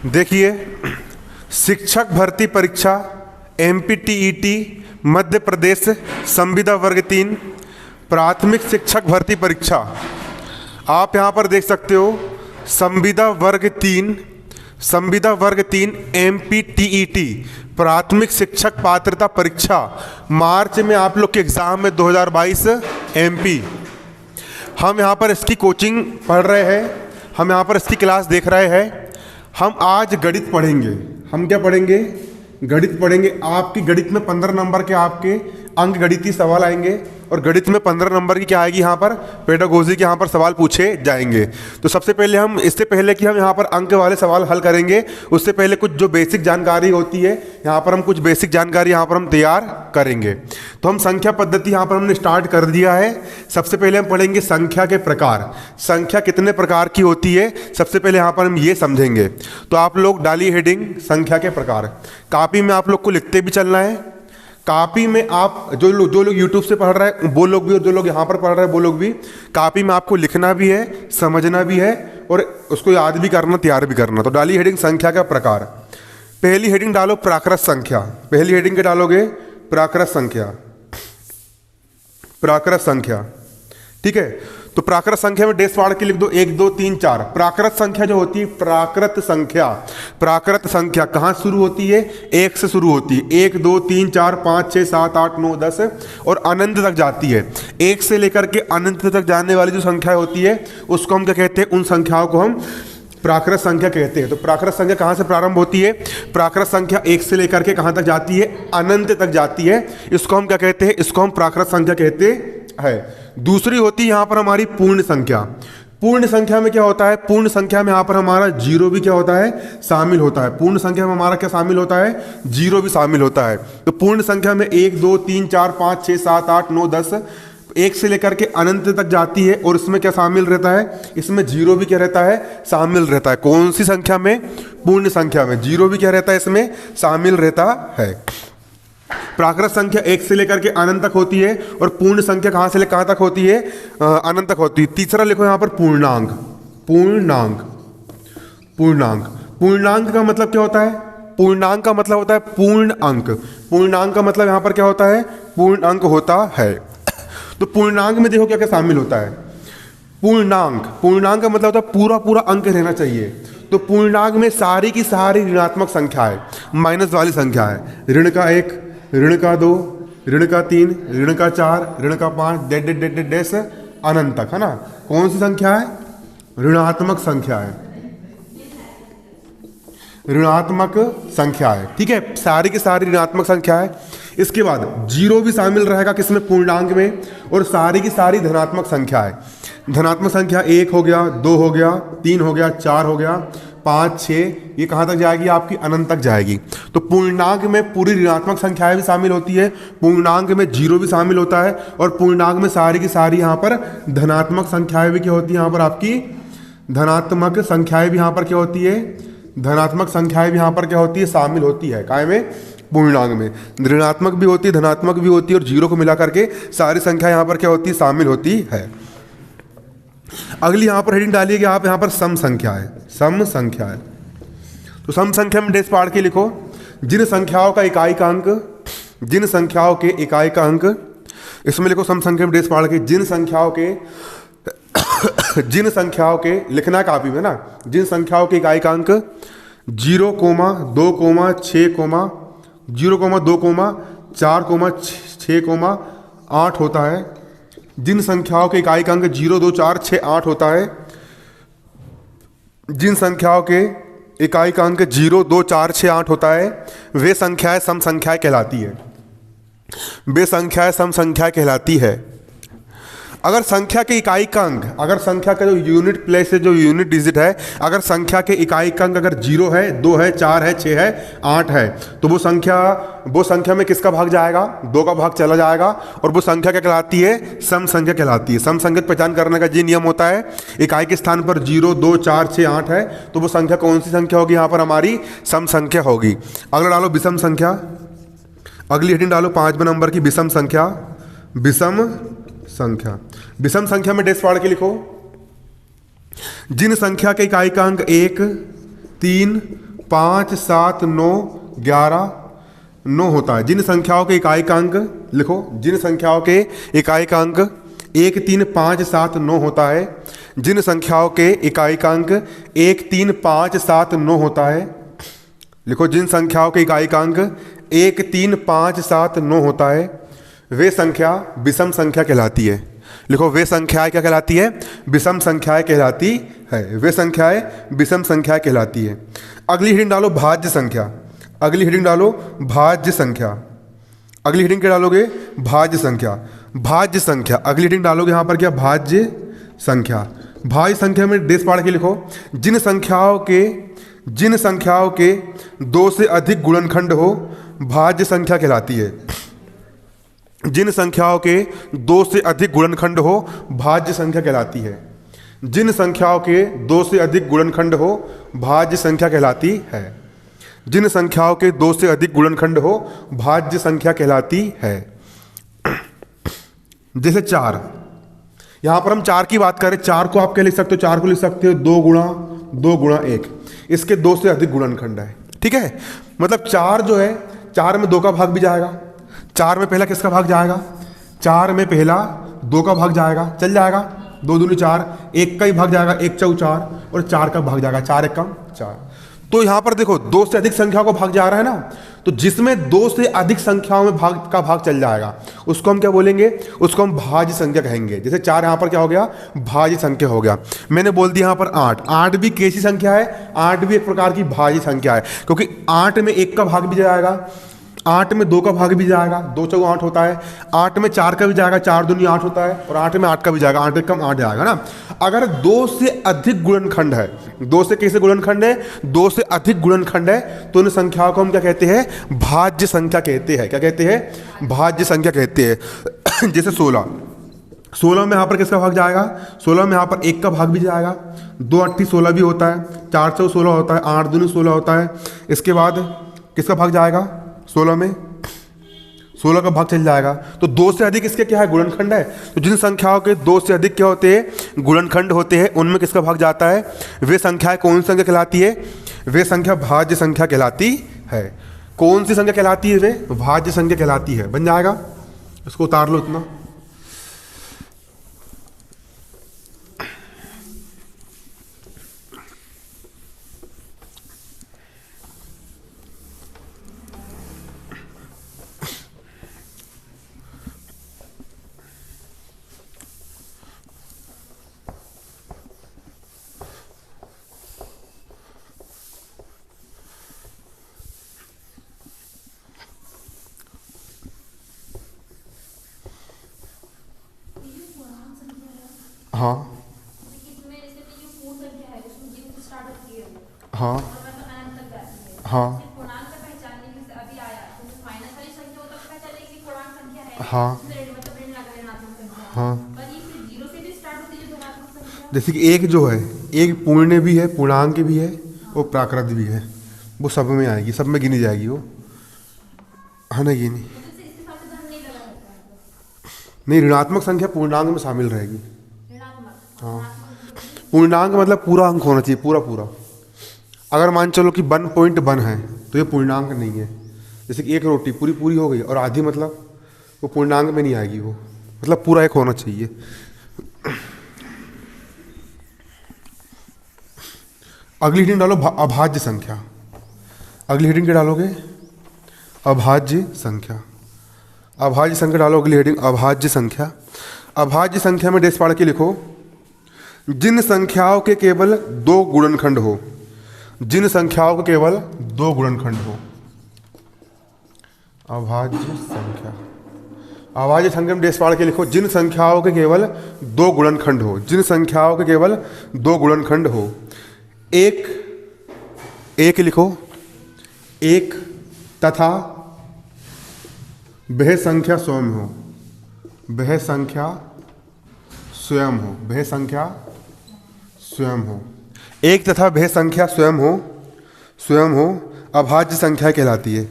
देखिए, शिक्षक भर्ती परीक्षा MPTET मध्य प्रदेश संविदा वर्ग 3 प्राथमिक शिक्षक भर्ती परीक्षा। आप यहाँ पर देख सकते हो संविदा वर्ग 3 MPTET प्राथमिक शिक्षक पात्रता परीक्षा मार्च में आप लोग के एग्ज़ाम में 2022 MP। हम यहाँ पर इसकी कोचिंग पढ़ रहे हैं, हम यहाँ पर इसकी क्लास देख रहे हैं। हम आज गणित पढ़ेंगे। हम क्या पढ़ेंगे? गणित पढ़ेंगे। आपकी गणित में 15 नंबर के आपके अंक गणितीय सवाल आएंगे और गणित में 15 नंबर की क्या आएगी, यहाँ पर पेडागोजी के यहाँ पर सवाल पूछे जाएंगे। तो सबसे पहले हम, इससे पहले कि हम यहाँ पर अंक वाले सवाल हल करेंगे, उससे पहले कुछ जो बेसिक जानकारी होती है यहाँ पर हम कुछ बेसिक जानकारी यहाँ पर हम तैयार करेंगे। तो हम संख्या पद्धति यहाँ पर हमने स्टार्ट कर दिया है। सबसे पहले हम पढ़ेंगे संख्या के प्रकार। संख्या कितने प्रकार की होती है, सबसे पहले यहाँ पर हम ये समझेंगे। तो आप लोग डालिए हेडिंग संख्या के प्रकार। कापी में आप लोग को लिखते भी चलना है। कापी में आप जो लोग यूट्यूब से पढ़ रहे हैं वो लोग भी, और जो लोग यहाँ पर पढ़ रहे हैं वो लोग भी, कापी में आपको लिखना भी है, समझना भी है और उसको याद भी करना, तैयार भी करना। तो डालिए हेडिंग संख्या का प्रकार। पहली हेडिंग डालो प्राकृत संख्या। पहली हेडिंग के डालोगे प्राकृत संख्या। प्राकृत संख्या, ठीक है। तो प्राकृत संख्या में डेस फाड़ के लिख दो 1 2 3 4। प्राकृत संख्या जो होती है, प्राकृत संख्या कहाँ शुरू होती है? 1 से शुरू होती है। 1 2 3 4 5 6 7 8 9 10 और अनंत तक जाती है। 1 से लेकर के अनंत तक जाने वाली जो संख्या होती है उसको हम क्या कहते हैं? उन संख्याओं को हम प्राकृत संख्या कहते हैं। तो प्राकृत संख्या कहाँ से प्रारंभ होती है? प्राकृत संख्या 1 से लेकर के कहाँ तक जाती है? अनंत तक जाती है। इसको हम क्या कहते हैं? इसको हम प्राकृत संख्या कहते हैं। दूसरी होती है यहाँ पर हमारी पूर्ण संख्या। पूर्ण संख्या में क्या होता है? पूर्ण संख्या में यहाँ पर हमारा जीरो भी क्या होता है? शामिल होता है। पूर्ण संख्या में हमारा क्या शामिल होता है? जीरो भी शामिल होता है। तो पूर्ण संख्या में 1 2 3 4 5 6 7 8 9 10 1 से लेकर के अनंत तक जाती है और इसमें क्या शामिल रहता है? इसमें जीरो भी क्या रहता है? शामिल रहता है। कौन सी संख्या में? पूर्ण संख्या में जीरो भी क्या रहता है? इसमें शामिल रहता है। प्राकृत संख्या 1 से लेकर के अनंत तक होती है और पूर्ण संख्या कहाँ से लेकर कहाँ तक होती है? अनंत तक होती है। तीसरा लिखो यहाँ पर पूर्णांक। पूर्णांक का मतलब क्या होता है? पूर्णांक का मतलब होता है पूर्ण अंक। पूर्णांक का मतलब यहाँ पर क्या होता है? पूर्ण अंक होता है। तो पूर्णांक में देखो क्या क्या शामिल होता है। पूर्णांक का मतलब होता है पूरा पूरा अंक रहना चाहिए। तो पूर्णांक में सारी की सारी ऋणात्मक संख्या है, माइनस वाली संख्या है। ऋण का 1, ऋण का 2, ऋण का 3, ऋण का 4, ऋण का 5 डेस अनंत तक, है ना। कौन सी संख्या है? ऋणात्मक संख्या है। ऋणात्मक संख्या है, ठीक है। सारी की सारी ऋणात्मक संख्या है। इसके बाद जीरो भी शामिल रहेगा किसमें? पूर्णांक में। और सारी की सारी धनात्मक संख्या है। धनात्मक संख्या 1 हो गया, 2 हो गया, 3 हो गया, 4 हो गया, 5 6, ये कहाँ तक जाएगी? आपकी अनंत तक जाएगी। तो पूर्णांक में पूरी ऋणात्मक संख्याएं भी शामिल होती है, पूर्णांक में जीरो भी शामिल होता है और पूर्णांक में सारी की सारी यहाँ पर धनात्मक संख्याएं भी क्या होती है? यहाँ पर आपकी धनात्मक संख्याएं भी यहाँ पर क्या होती है? धनात्मक संख्याएं भी यहाँ पर क्या होती है? शामिल होती है। काय में? पूर्णांक में। ऋणात्मक भी होती है, धनात्मक भी होती है और जीरो को मिला करके सारी संख्या यहाँ पर क्या होती है? शामिल होती है। अगली यहाँ पर हेडिंग डालिए कि आप यहाँ पर सम संख्या है। सम संख्या है। तो सम संख्या में डेस पाड़ के लिखो जिन संख्याओं का इकाई का अंक, जिन संख्याओं के इकाई का अंक, इसमें लिखो सम संख्या में डेस पाड़ के जिन संख्याओं के जिन संख्याओं के, लिखना कापी में ना, जिन संख्याओं के इकाई का अंक 0, 2, 6, 0, 2, 4, 6, 8 होता है। जिन संख्याओं के इकाई का अंक 0 2 4 6 8 होता है, जिन संख्याओं के इकाई का अंक 0 2 4 6 8 होता है, वे संख्याएं सम संख्याएं कहलाती है। वे संख्याएं सम संख्याएं कहलाती है। अगर संख्या के इकाई का अंक, अगर संख्या का जो यूनिट प्लेस है, जो यूनिट डिजिट है, अगर संख्या के इकाई का अंक अगर 0 है, 2 है, 4 है, 6 है, 8 है, तो वो संख्या में किसका भाग जाएगा? 2 का भाग चला जाएगा और वो संख्या क्या कहलाती है? सम संख्या कहलाती है। सम संख्या पहचान करने का जी नियम होता है, इकाई के स्थान पर 0 2 4 6 8 है तो वो संख्या कौन सी संख्या होगी? यहाँ पर हमारी सम संख्या होगी। अगला डालो विषम संख्या। अगली हेडिंग डालो 5वें नंबर की विषम संख्या। विषम संख्या। विषम संख्या में डेस फाड़ के लिखो जिन संख्या के इकाई का अंक 1 3 5, 7, 9, 11, 9 होता है। जिन संख्याओं के इकाई का अंक लिखो, जिन संख्याओं के इकाई का अंक 1, 3, 5, 7, 9 होता है, जिन संख्याओं के इकाई का अंक 1, 3, 5, 7, 9 होता है, लिखो, जिन संख्याओं के इकाई का अंक 1, 3, 5, 7, 9 होता है, वे संख्या विषम संख्या कहलाती है। लिखो, वे संख्याएं क्या कहलाती है? विषम संख्याएं कहलाती है। वे संख्याएं विषम संख्या कहलाती है। अगली हेडिंग डालो भाज्य संख्या। अगली हेडिंग डालो भाज्य संख्या। अगली हेडिंग क्या डालोगे? भाज्य संख्या। भाज्य संख्या अगली हेडिंग डालोगे यहाँ पर क्या? भाज्य संख्या। भाज्य संख्या में डेस पाड़ के लिखो, जिन संख्याओं के 2 से अधिक गुणनखंड हो भाज्य संख्या कहलाती है। जिन संख्याओं के 2 से अधिक गुणनखंड हो भाज्य संख्या कहलाती है। जिन संख्याओं के 2 से अधिक गुणनखंड हो भाज्य संख्या कहलाती है। जिन संख्याओं के 2 से अधिक गुणनखंड हो भाज्य संख्या कहलाती है। जैसे 4, यहां पर हम 4 की बात करें, 4 को आप क्या लिख सकते हो? 4 को लिख सकते हो 2 गुणा 1। इसके 2 से अधिक गुणनखंड है, ठीक है। मतलब 4 जो है, 4 में 2 का भाग भी जाएगा। 4 में पहला किसका भाग जाएगा? 4 में पहला 2 का भाग जाएगा, चल जाएगा। 2 दूनी 4, 1 का ही भाग जाएगा, 1 चौ 4, और 4 का भाग जाएगा, 4 1 कम 4। तो यहां पर देखो 2 से अधिक संख्या को भाग जा रहा है ना, तो जिसमें 2 से अधिक संख्याओं में भाग चल जाएगा उसको हम क्या बोलेंगे? उसको हम भाज्य संख्या कहेंगे। जैसे 4 यहां पर क्या हो गया? भाज्य संख्या हो गया। मैंने बोल दिया यहां पर 8, 8 भी कैसी संख्या है? 8 भी एक प्रकार की भाज्य संख्या है, क्योंकि 8 में 1 का भाग भी जाएगा, 8 में 2 का भाग भी जाएगा, 2 चौ 8 होता है, 8 में 4 का भी जाएगा, 4 दूनी 8 होता है, और 8 में 8 का भी जाएगा, 8 कम 8 जाएगा ना। अगर 2 से अधिक गुणनखंड है, 2 से कैसे गुणनखंड है? 2 से अधिक गुणनखंड है, तो इन संख्याओं को हम क्या कहते हैं? भाज्य संख्या कहते हैं। क्या कहते हैं? भाज्य संख्या कहते हैं। जैसे 16 में यहाँ पर किसका भाग जाएगा? 16 में यहाँ पर 1 का भाग भी जाएगा, 2 8 16 भी होता है, 4 चौ 16 होता है, 8 दूनी 16 होता है। इसके बाद किसका भाग जाएगा? 16 में 16 का भाग चल जाएगा। तो 2 से अधिक इसके क्या है? गुणनखंड है। तो जिन संख्याओं के 2 से अधिक क्या होते हैं? गुणनखंड होते हैं, उनमें किसका भाग जाता है? वे संख्याएं कौन सी संख्या कहलाती है? वे संख्या भाज्य संख्या कहलाती है। कौन सी संख्या कहलाती है? वे भाज्य संख्या कहलाती है। बन जाएगा, इसको उतार लो इतना। हाँ हाँ हाँ हाँ हाँ। जैसे कि एक जो है, एक पूर्ण भी है, पूर्णांक भी है, वो प्राकृत भी है, वो सब में आएगी, सब में गिनी जाएगी वो, है ना? गिनी नहीं, ऋणात्मक संख्या पूर्णांक में शामिल रहेगी। हाँ, पूर्णांक मतलब पूरा अंक होना चाहिए, पूरा पूरा। अगर मान चलो कि 1.1 है तो ये पूर्णांक नहीं है। जैसे कि एक रोटी पूरी पूरी हो गई और आधी, मतलब वो पूर्णांक में नहीं आएगी, वो मतलब पूरा एक होना चाहिए। अगली हेडिंग डालो अभाज्य संख्या। अगली हेडिंग क्या डालोगे? अभाज्य संख्या। अभाज्य संख्या डालो, अगली हेडिंग अभाज्य संख्या। अभाज्य संख्या में डेस पाड़ के लिखो, जिन संख्याओं के केवल 2 गुणनखंड हो। जिन संख्याओं के केवल 2 गुणनखंड हो, अभाज्य संख्या। अभाज्य संख्या में डेस पाड़ के लिखो, जिन संख्याओं के केवल 2 गुणनखंड हो। जिन संख्याओं के केवल 2 गुणनखंड हो। एक लिखो, एक तथा वह संख्या स्वयं हो। वह संख्या स्वयं हो। वह संख्या स्वयं हो। एक तथा वह संख्या स्वयं हो अभाज्य संख्या कहलाती है।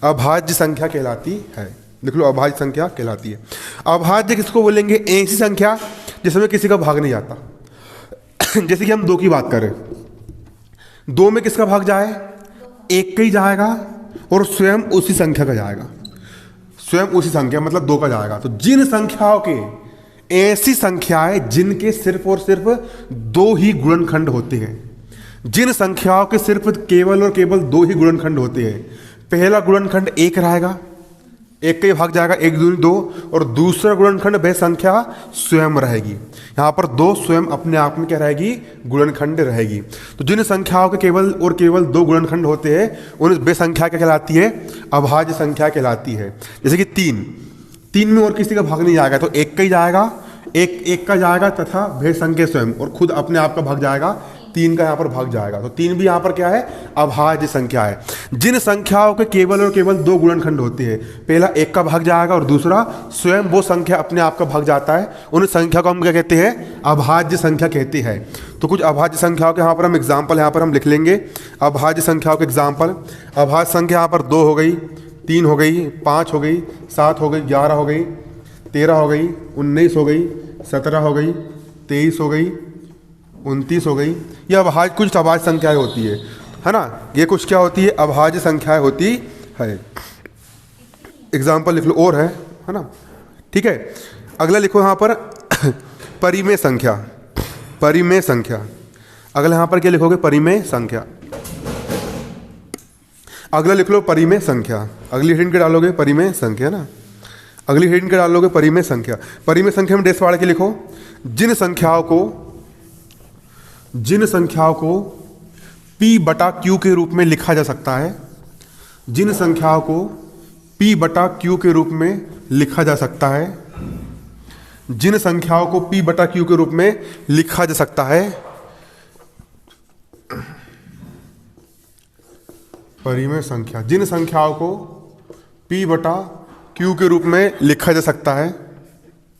अभाज्य संख्या कहलाती है। लिख लो, अभाज्य संख्या कहलाती है। अभाज्य किसको बोलेंगे? ऐसी संख्या जिसमें किसी का भाग नहीं आता। जैसे कि हम 2 की बात करें, 2 में किसका भाग जाए? एक का ही जाएगा और स्वयं उसी संख्या का जाएगा, स्वयं उसी संख्या मतलब 2 का जाएगा। तो जिन संख्याओं के, ऐसी संख्याएं जिनके सिर्फ और सिर्फ 2 ही गुणनखंड होते हैं, जिन संख्याओं के सिर्फ केवल और केवल 2 ही गुणनखंड होते हैं, पहला गुणनखंड 1 रहेगा, 1 का ही भाग जाएगा, 1 दूनी 2, और दूसरा गुणनखंड वह संख्या स्वयं रहेगी। यहाँ पर 2 स्वयं अपने आप में क्या रहेगी, गुणनखंड रहेगी। तो जिन संख्याओं के केवल और केवल 2 गुणनखंड होते हैं उन वे संख्या क्या कहलाती है, अभाज्य संख्या कहलाती है। जैसे कि 3 में और किसी का भाग नहीं जाएगा, तो 1 का ही जाएगा, एक का जाएगा तथा वह संख्या स्वयं, और खुद अपने आप का भाग जाएगा, 3 का यहाँ पर भाग जाएगा। तो 3 भी यहाँ पर क्या है, अभाज्य संख्या है। जिन संख्याओं के केवल और केवल 2 गुणनखंड होते हैं, पहला 1 का भाग जाएगा और दूसरा स्वयं वो संख्या अपने आप का भाग जाता है, उन संख्या को हम क्या कहते हैं, अभाज्य संख्या कहते हैं। तो कुछ अभाज्य संख्याओं के यहाँ पर हम एग्जाम्पल यहाँ पर हम लिख लेंगे। अभाज्य संख्याओं के एग्जाम्पल, अभाज्य संख्या यहाँ पर 2 हो गई, 3 हो गई, 5 हो गई, 7 हो गई, 11 हो गई, 13 हो गई, 19 हो गई, 17 हो गई, 23 हो गई, 29 हो गई। ये अभाज्य, कुछ अभाज्य संख्याएं होती है ना, ये कुछ क्या होती है, अभाज्य संख्याएं होती है। एग्जाम्पल लिख लो, और है ना, ठीक है। अगला लिखो यहाँ पर परिमेय संख्या, परिमेय संख्या। अगला यहाँ पर क्या लिखोगे, परिमेय संख्या। अगला लिख लो परिमेय संख्या, अगली हेडिंग के डालोगे परिमेय संख्या ना, अगली हेडिंग के डालोगे परिमेय संख्या। परिमेय संख्या में डेस वाड़ के लिखो, जिन संख्याओं को P बटा Q के रूप में लिखा जा सकता है, जिन संख्याओं को P बटा Q के रूप में लिखा जा सकता है, जिन संख्याओं को P बटा Q के रूप में लिखा जा सकता है, परिमेय संख्या, जिन संख्याओं को P बटा Q के रूप में लिखा जा सकता है,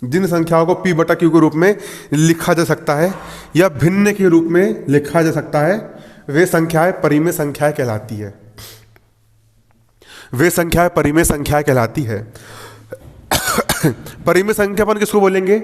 जिन संख्याओं को P बटा Q के रूप में लिखा जा सकता है या भिन्न के रूप में लिखा जा सकता है, वे संख्याएं परिमेय संख्याएं कहलाती है, वे संख्याएं परिमेय संख्याएं कहलाती है। परिमेय संख्या अपन किसको बोलेंगे,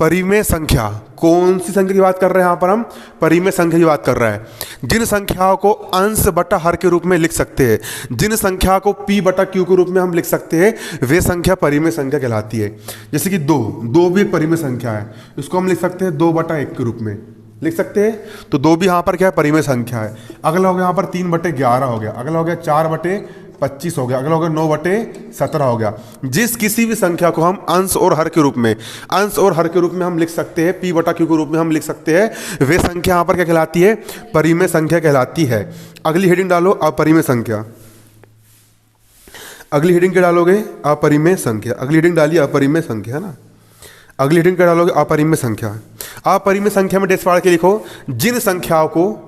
परिमेय संख्या, कौन सी संख्या की बात कर रहे हैं यहाँ पर हम, परिमेय संख्या की बात कर रहे हैं। जिन संख्याओं को अंश बटा हर के रूप में लिख सकते हैं, जिन संख्या को P बटा Q के रूप में हम लिख सकते हैं, वे संख्या परिमेय संख्या कहलाती है। जैसे कि 2 भी एक परिमेय संख्या है, इसको हम लिख सकते हैं 2 बटा 1 के रूप में लिख सकते हैं, तो 2 भी यहाँ पर क्या है, परिमेय संख्या है। अगला हो गया यहाँ पर 3 बटे 11 हो गया, अगला हो गया 4 बटे 25 हो गया, अगला हो गया 9 बटे 17 हो गया। जिस किसी भी संख्या को हम अंश और हर के रूप में, अंश और हर के रूप में हम लिख सकते हैं, P बटा Q के रूप में हम लिख सकते हैं, वे संख्या यहाँ पर क्या कहलाती है, परिमेय संख्या कहलाती है। अगली हेडिंग डालो अपरिमेय संख्या, अगली हेडिंग क्या डालोगे, अपरिमेय संख्या। अगली हेडिंग डालिए अपरिमेय संख्या है ना, अगली हेडिंग क्या डालोगे, अपरिमेय संख्या। अपरिमेय संख्या में डेस फाड़ के लिखो, जिन संख्याओं को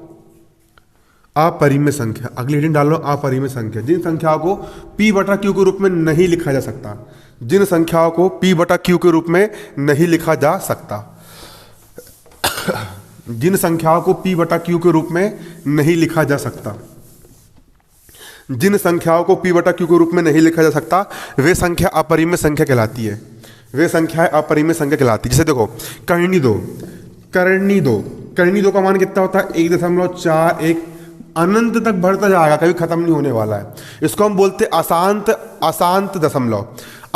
अपरिमेय संख्या, अगली हेडिंग डाल लो अपरिमेय संख्या, जिन संख्याओं को P बटा Q के रूप में नहीं लिखा जा सकता, जिन संख्याओं को P बटा Q के रूप में नहीं लिखा जा सकता, जिन संख्याओं को P बटा Q के रूप में नहीं लिखा जा सकता, जिन संख्याओं को P बटा Q के रूप में नहीं लिखा जा सकता, वे संख्या अपरिमेय संख्या कहलाती है, वे संख्याएं अपरिमेय संख्या कहलाती है। जैसे देखो करनी दो का मान कितना होता है, 1.41, अनंत तक बढ़ता जाएगा, कभी खत्म नहीं होने वाला है। इसको हम बोलते अशांत दशमलव,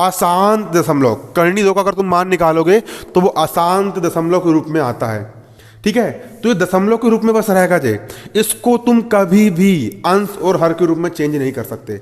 अशांत दशमलव। करनी 2 का अगर तुम मान निकालोगे तो वो अशांत दशमलव के रूप में आता है, ठीक है। तो ये दशमलव के रूप में बस रहेगा जे, इसको तुम कभी भी अंश और हर के रूप में चेंज नहीं कर सकते।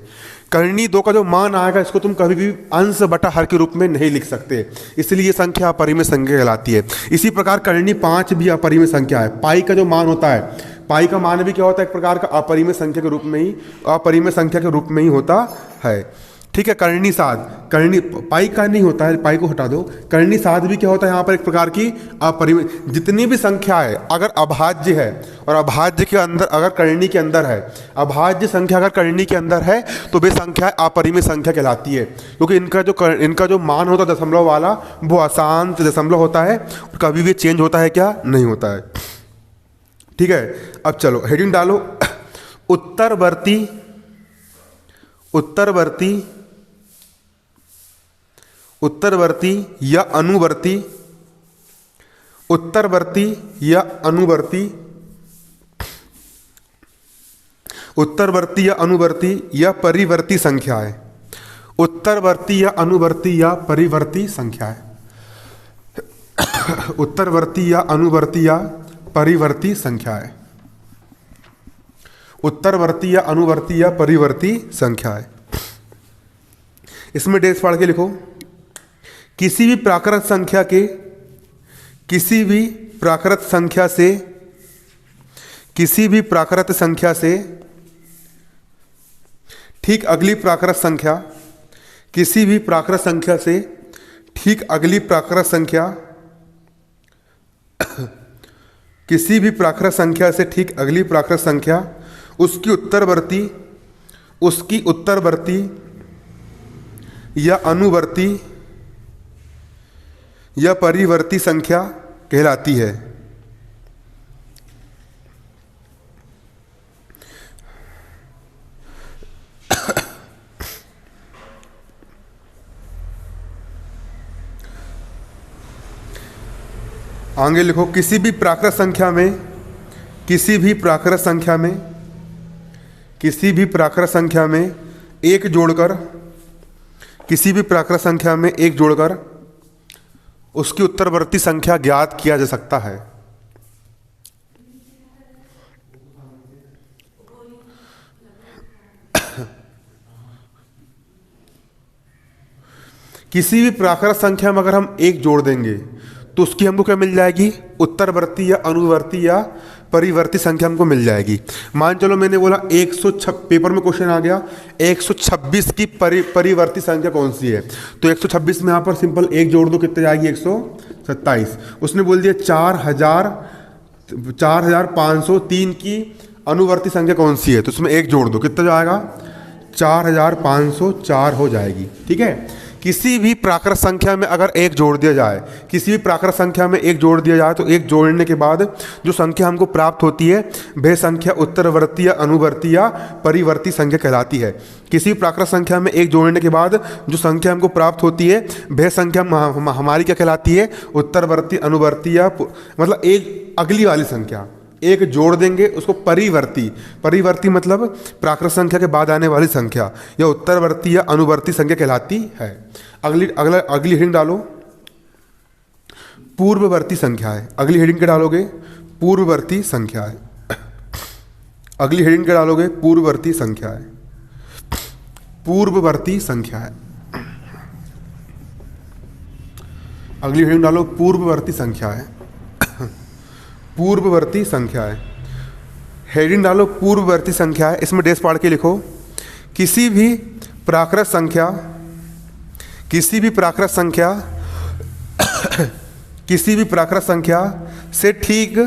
करनी 2 का जो मान आएगा इसको तुम कभी भी अंश बटा हर के रूप में नहीं लिख सकते, इसलिए ये संख्या अपरिमेय संख्या कहलाती है। इसी प्रकार करनी 5 भी अपरिमेय संख्या है। पाई का जो मान होता है, पाई का मान भी क्या होता है, एक प्रकार का अपरिमेय संख्या के रूप में ही, अपरिमेय संख्या के रूप में ही होता है, ठीक है। करनी 7, करनी पाई का नहीं होता है, पाई को हटा दो। करनी 7 भी क्या होता है, यहाँ पर एक प्रकार की अपरिमेय, जितनी भी संख्या है अगर अभाज्य है और अभाज्य के अंदर अगर करनी के अंदर है, अभाज्य संख्या अगर करनी के अंदर है तो वे संख्या अपरिमेय संख्या कहलाती है, क्योंकि इनका जो मान होता है दशमलव वाला वो अशांत दशमलव होता है और कभी भी चेंज होता है क्या, नहीं होता है, ठीक है। अब चलो हेडिंग डालो उत्तरवर्ती या अनुवर्ती, उत्तरवर्ती या अनुवर्ती, उत्तरवर्ती या अनुवर्ती या परिवर्ती संख्या है। उत्तरवर्ती या अनुवर्ती या परिवर्ती संख्या है। उत्तरवर्ती या अनुवर्ती या परिवर्ती संख्या है। उत्तरवर्ती या अनुवर्ती या परिवर्ती संख्या है। इसमें डेस पढ़ के लिखो। किसी भी प्राकृत संख्या के किसी भी प्राकृत संख्या से किसी भी प्राकृत संख्या से ठीक अगली प्राकृत संख्या किसी भी प्राकृत संख्या से ठीक अगली प्राकृत संख्या किसी भी प्राकृत संख्या से ठीक अगली प्राकृत संख्या उसकी उत्तरवर्ती या अनुवर्ती या परिवर्ती संख्या कहलाती है। आगे लिखो। किसी भी प्राकृत संख्या में किसी भी प्राकृत संख्या में किसी भी प्राकृत संख्या में एक जोड़कर किसी भी प्राकृत संख्या में एक जोड़कर उसकी उत्तरवर्ती संख्या ज्ञात किया जा सकता है। किसी भी प्राकृत संख्या में अगर हम एक जोड़ देंगे तो उसकी हमको क्या मिल जाएगी? उत्तरवर्ती या अनुवर्ती या परिवर्ती संख्या हमको मिल जाएगी। मान चलो मैंने बोला 126, पेपर में क्वेश्चन आ गया 126 की परिवर्ती संख्या कौन सी है, तो 126 में यहाँ पर सिंपल एक जोड़ दो, कितने जाएगी? 127। उसने बोल दिया 4503 की अनुवर्ती संख्या कौन सी है, तो उसमें एक जोड़ दो, कितना जाएगा? 4504 हो जाएगी। ठीक है। किसी भी प्राकृत संख्या में अगर एक जोड़ दिया जाए, किसी भी प्राकृत संख्या में एक जोड़ दिया जाए तो एक जोड़ने के बाद जो संख्या हमको प्राप्त होती है वह संख्या उत्तरवर्ती या अनुवर्ती या परिवर्ती संख्या कहलाती है। किसी भी प्राकृत संख्या में एक जोड़ने के बाद जो संख्या हमको प्राप्त होती है वह संख्या हमारी क्या कहलाती है? उत्तरवर्ती, अनुवर्ती या मतलब एक अगली वाली संख्या। एक जोड़ देंगे उसको परिवर्ती मतलब प्राकृत संख्या के बाद आने वाली संख्या या उत्तरवर्ती या अनुवर्ती संख्या कहलाती है। अगली हेडिंग डालो, पूर्ववर्ती संख्या है। अगली हेडिंग क्या डालोगे? पूर्ववर्ती संख्या है। अगली हेडिंग क्या डालोगे? पूर्ववर्ती संख्या है। पूर्ववर्ती संख्या है। अगली हेडिंग डालो, पूर्ववर्ती संख्या है। पूर्ववर्ती संख्या है। हेडिंग डालो, पूर्ववर्ती संख्या है। इसमें डेस पाड़ के लिखो। किसी भी प्राकृत संख्या किसी भी प्राकृत संख्या से ठीक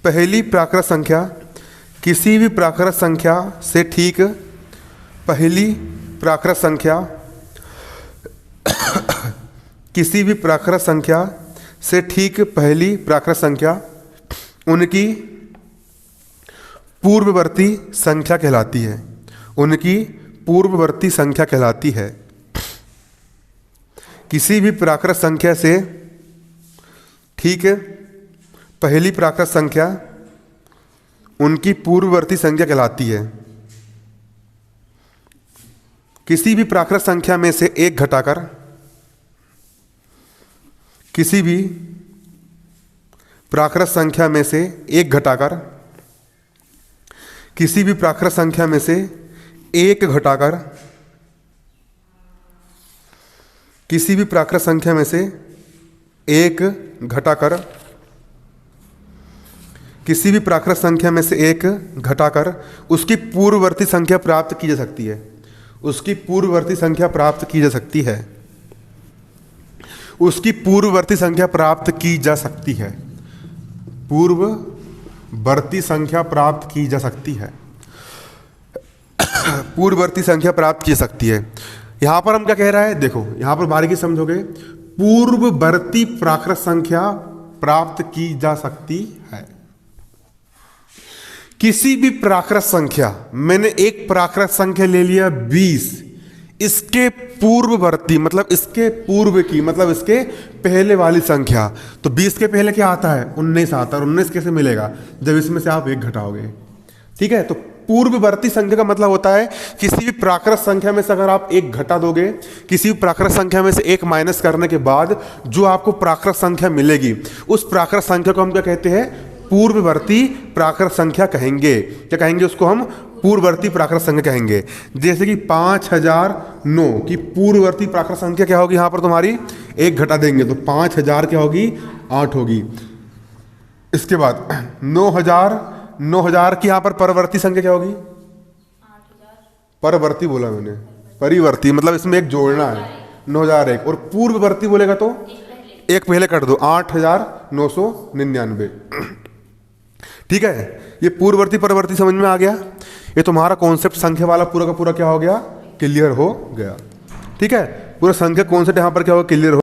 पहली प्राकृत संख्या किसी भी प्राकृत संख्या से ठीक पहली प्राकृत संख्या किसी भी प्राकृत संख्या से ठीक पहली प्राकृत संख्या उनकी पूर्ववर्ती संख्या कहलाती है। उनकी पूर्ववर्ती संख्या कहलाती है। किसी भी प्राकृत संख्या से ठीक पहली प्राकृत संख्या उनकी पूर्ववर्ती संख्या कहलाती है। किसी भी प्राकृत संख्या में से एक घटाकर किसी भी प्राकृत संख्या में से एक घटाकर किसी भी प्राकृत संख्या में से एक घटाकर किसी भी प्राकृत संख्या में से एक घटाकर किसी भी प्राकृत संख्या में से एक घटाकर उसकी पूर्ववर्ती संख्या प्राप्त की जा सकती है। उसकी पूर्ववर्ती संख्या प्राप्त की जा सकती है। उसकी पूर्ववर्ती संख्या प्राप्त की जा सकती है। पूर्ववर्ती संख्या प्राप्त की जा सकती है। पूर्ववर्ती संख्या प्राप्त की जा सकती है। यहां पर हम क्या कह रहा है? देखो यहां पर बारीकी समझोगे। पूर्ववर्ती प्राकृत संख्या प्राप्त की जा सकती है। किसी भी प्राकृत संख्या, मैंने एक प्राकृत संख्या ले लिया 20, इसके पूर्ववर्ती मतलब इसके पूर्व की मतलब इसके पहले वाली संख्या, तो 20 के पहले क्या आता है? 19 आता है। और 19 कैसे मिलेगा? जब इसमें से आप एक घटाओगे। ठीक है। तो पूर्ववर्ती संख्या का मतलब होता है किसी भी प्राकृत संख्या में से अगर आप एक घटा दोगे, किसी भी प्राकृत संख्या में से एक माइनस करने के बाद जो आपको प्राकृत संख्या मिलेगी, उस प्राकृत संख्या को हम क्या कहते हैं? पूर्ववर्ती प्राकृत संख्या कहेंगे। क्या कहेंगे उसको हम? पूर्ववर्ती प्राकृत संख्या कहेंगे। जैसे कि 5009 की पूर्ववर्ती प्राकृत संख्या क्या होगी? यहाँ पर तुम्हारी एक घटा देंगे तो 5000 क्या होगी? 8 होगी। इसके बाद 9000 की यहाँ पर परवर्ती संख्या क्या होगी? परवर्ती बोला मैंने, परिवर्ती मतलब इसमें एक जोड़ना है, 9001। और पूर्ववर्ती बोलेगा तो एक पहले कर दो, 8999। ठीक है, ये पूर्ववर्ती परवर्ती समझ में आ गया। ये तुम्हारा कॉन्सेप्ट संख्या वाला पूरा का पूरा क्या हो गया? क्लियर हो गया। ठीक है, पूरा संख्या कॉन्सेप्ट यहाँ पर क्या होगा? क्लियर हो